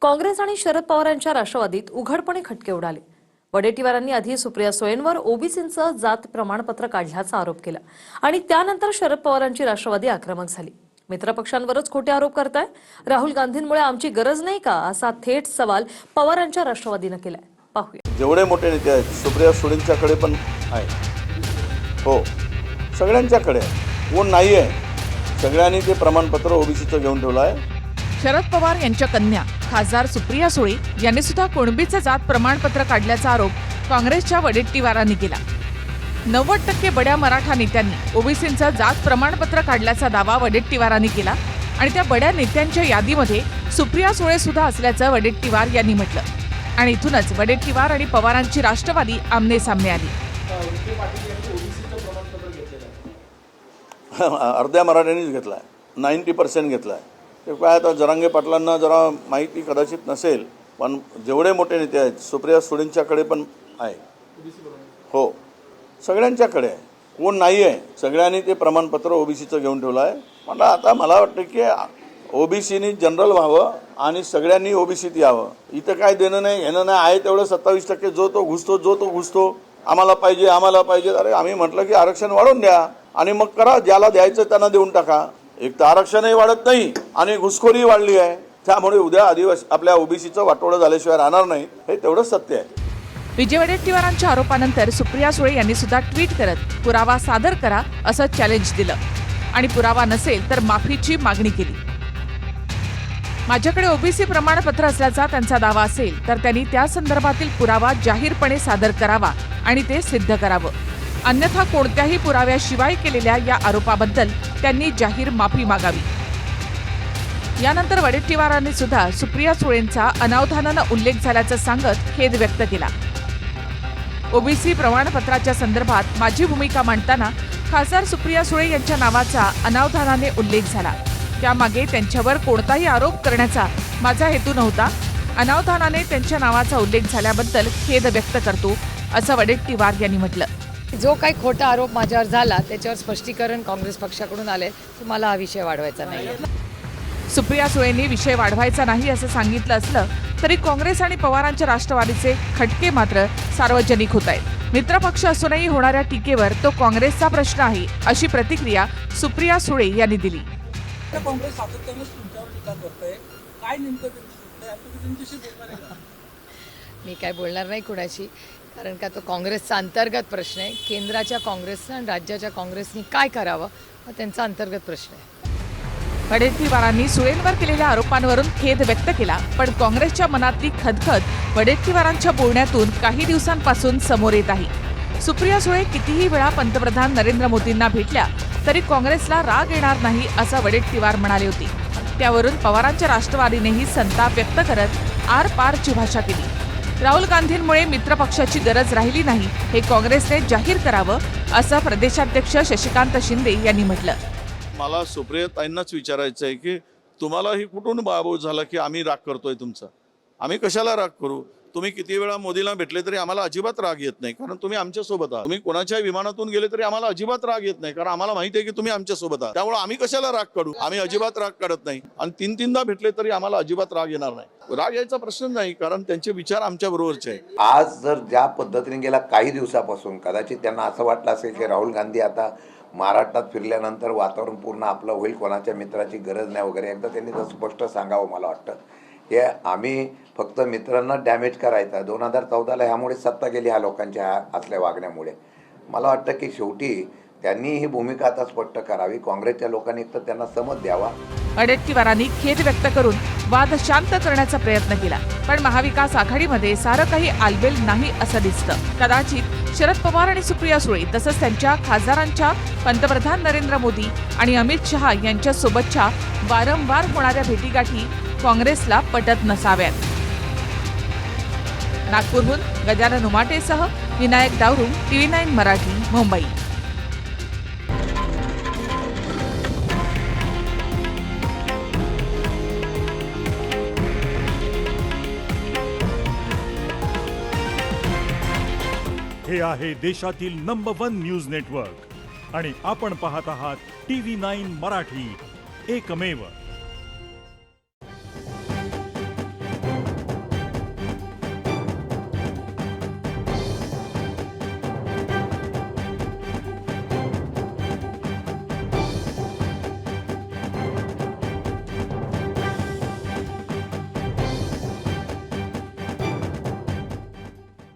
काँग्रेस आणि शरद पवारांच्या राष्ट्रवादीत उघडपणे खटके उडाले। वडेट्टीवारांनी आधी सुप्रिया सुळेंवर ओबीसींचं जात प्रमाणपत्र काढल्याचा आरोप केला आणि त्यानंतर शरद पवारांची राष्ट्रवादी आक्रमक झाली। मित्रपक्षांवरच खोटे आरोप करताय, राहुल गांधींमुळे आमची गरज नाही का, असा थेट सवाल पवारांच्या राष्ट्रवादीनं केलाय। पाहूया। जेवढे मोठे नेते आहेत सुप्रिया सुळेंच्याकडे पण आहे, हो सगळ्यांच्याकडे आहे, कोण नाही आहे, सगळ्यांनी ते प्रमाणपत्र ओबीसीचं घेऊन ठेवलं आहे। शरद पवार यांच्या कन्या खासदार सुप्रिया सुळे यांनी सुद्धा कुणबीचं जात प्रमाणपत्र काढल्याचा आरोप काँग्रेसच्या वडेट्टीवारांनी केला। 90% बड्या मराठा नेत्यांनी ओबीसींचं जात प्रमाणपत्र काढल्याचा दावा वडेट्टीवारांनी केला आणि त्या बड्या नेत्यांच्या यादीमध्ये सुप्रिया सुळे सुद्धा असल्याचं वडेट्टीवार यांनी म्हटलं आणि इथूनच वडेट्टीवार आणि पवारांची राष्ट्रवादी आमने सामने आली। अर्ध्या मराठ्यांनीच घेतलाय, 90% घेतलाय। ते काय आता जरांगे पाटलांना जरा माहिती कदाचित नसेल, पण जेवढे मोठे नेते आहेत सुप्रिया सुळेंच्याकडे पण आहे, हो सगळ्यांच्याकडे आहे, कोण नाही आहे, सगळ्यांनी ते प्रमाणपत्र ओबीसीचं घेऊन ठेवलं आहे। पण आता मला वाटतं की ओबीसीनी जनरल व्हावं आणि सगळ्यांनी ओबीसीत यावं। इथं काय देणं नाही घेणं नाही, आहे तेवढं 27% जो तो घुसतो आम्हाला पाहिजे। अरे आम्ही म्हटलं की आरक्षण वाढवून द्या आणि मग करा, ज्याला द्यायचं त्यांना देऊन टाका। एक तर आरक्षणही वाढत नाही आणि घुसखोरी वाढली आहे, त्यामुळे उद्या आदिवासी आपल्या ओबीसीचं वाटोळं झाल्याशिवाय राहणार नाही, हे तेवढं सत्य आहे। विजय वडेट्टीवारांच्या आरोपानंतर सुप्रिया सुळे यांनी सुद्धा ट्विट करत पुरावा सादर करा असं चॅलेंज दिलं आणि पुरावा नसेल तर माफीची मागणी केली। माझ्याकडे ओबीसी प्रमाणपत्र असल्याचा त्यांचा दावा असेल तर त्यांनी त्या संदर्भातील पुरावा जाहीरपणे सादर करावा आणि ते सिद्ध करावं, अन्यथा कोणत्याही पुराव्याशिवाय केलेल्या या आरोपाबद्दल त्यांनी जाहीर माफी मागावी। यानंतर वडेट्टीवारांनी सुद्धा सुप्रिया सुळेंचा अनावधानानं उल्लेख झाल्याचं सांगत खेद व्यक्त केला। ओबीसी प्रमाणपत्राच्या संदर्भात माझी भूमिका मांडताना खासदार सुप्रिया सुळे यांच्या नावाचा अनावधानाने उल्लेख झाला, त्यामागे त्यांच्यावर कोणताही आरोप करण्याचा माझा हेतू नव्हता। अनावधानाने त्यांच्या नावाचा उल्लेख झाल्याबद्दल खेद व्यक्त करतो असं वडेट्टीवार यांनी म्हटलं। जो काही खोटा आरोप माझ्यावर झाला त्याच्यावर स्पष्टीकरण काँग्रेस पक्षाकडून आले, तर मला हा विषय वाढवायचा नाही। सुप्रिया सुळेंनी विषय वाढवायचा नाही असं सांगितलं असलं तरी काँग्रेस आणि पवारांच्या राष्ट्रवादीचे खटके मात्र सार्वजनिक होत आहेत। मित्रपक्ष असूनही होणाऱ्या टीकेवर तो काँग्रेसचा प्रश्न आहे, अशी प्रतिक्रिया सुप्रिया सुळे यांनी दिली। काँग्रेस सातत्याने तुमच्यावर टीका करते, काय नेमकं त्यांच्याशी बोलणार आहे का? मी काय बोलणार नाही कुणाशी, कारण का तो काँग्रेसचा अंतर्गत प्रश्न आहे। केंद्राच्या काँग्रेसनं आणि राज्याच्या काँग्रेसनी काय करावं हा त्यांचा अंतर्गत प्रश्न आहे। वडेट्टीवारांनी सुळेंवर केलेल्या आरोपांवरून खेद व्यक्त केला, पण काँग्रेसच्या मनातली खदखद वडेट्टीवारांच्या बोलण्यातून काही दिवसांपासून समोर येत आहे। सुप्रिया सुळे कितीही वेळा पंतप्रधान नरेंद्र मोदींना भेटल्या तरी काँग्रेसला राग येणार नाही असं वडेट्टीवार म्हणाले होते। त्यावरून पवारांच्या राष्ट्रवादीनेही संताप व्यक्त करत आरपारची भाषा केली। राहुल गांधींमुळे मित्रपक्षाची गरज राहिली नाही, हे काँग्रेसने जाहीर करावं असं प्रदेशाध्यक्ष शशिकांत शिंदे यांनी म्हटलं। मला सुप्रिया ताईंनाच विचारायचं आहे की तुम्हाला ही कुठून बाबू झाला की आम्ही राग करतोय तुमचा? आम्ही कशाला राग करू? तुम्ही किती वेळा मोदीला भेटले तरी आम्हाला अजिबात राग येत नाही, कारण तुम्ही आमच्या सोबत आहात। तुम्ही कोणाच्याही विमानातून गेले तरी आम्हाला अजिबात राग येत नाही, कारण आम्हाला माहिती आहे की तुम्ही आमच्या सोबत आहात। त्यामुळे आम्ही कशाला राग काढू? आम्ही अजिबात राग काढत नाही आणि 3-3दा भेटले तरी आम्हाला अजिबात राग येणार नाही। राग यायचा प्रश्न नाही, कारण त्यांचे विचार आमच्या बरोबरचे आहे। आज जर ज्या पद्धतीने गेल्या काही दिवसापासून कदाचित त्यांना असं वाटलं असेल की राहुल गांधी आता महाराष्ट्रात फिरल्यानंतर वातावरण पूर्ण आपलं होईल, कोणाच्या मित्राची गरज नाही वगैरे, एकदा त्यांनी जर स्पष्ट सांगावं मला वाटतं। हे आम्ही फक्त मित्रांना डॅमेज करायचा 2014ला ह्यामुळे सत्ता गेली ह्या लोकांच्या असल्या वागण्यामुळे। मला वाटतं की शेवटी त्यांनी ही भूमिका आता स्पष्ट करावी, काँग्रेसच्या लोकांनी तर त्यांना समज द्यावा। वडेट्टीवारांनी खेद व्यक्त करून वाद शांत करण्याचा प्रयत्न केला, पण महाविकास आघाडीमध्ये सारं काही आलबेल नाही असं दिसतं। कदाचित शरद पवार आणि सुप्रिया सुळे तसंच त्यांच्या खासदारांच्या पंतप्रधान नरेंद्र मोदी आणि अमित शहा यांच्या सोबतच्या वारंवार होणाऱ्या भेटीगाठी काँग्रेसला पटत नसाव्यात। नागपूरहून गजानन उमाटेसह विनायक दावरुम, TV9 मराठी, मुंबई। हे आहे देशातील नंबर 1 न्यूज नेटवर्क आणि आपण पाहत आहात TV9 मराठी, एकमेव।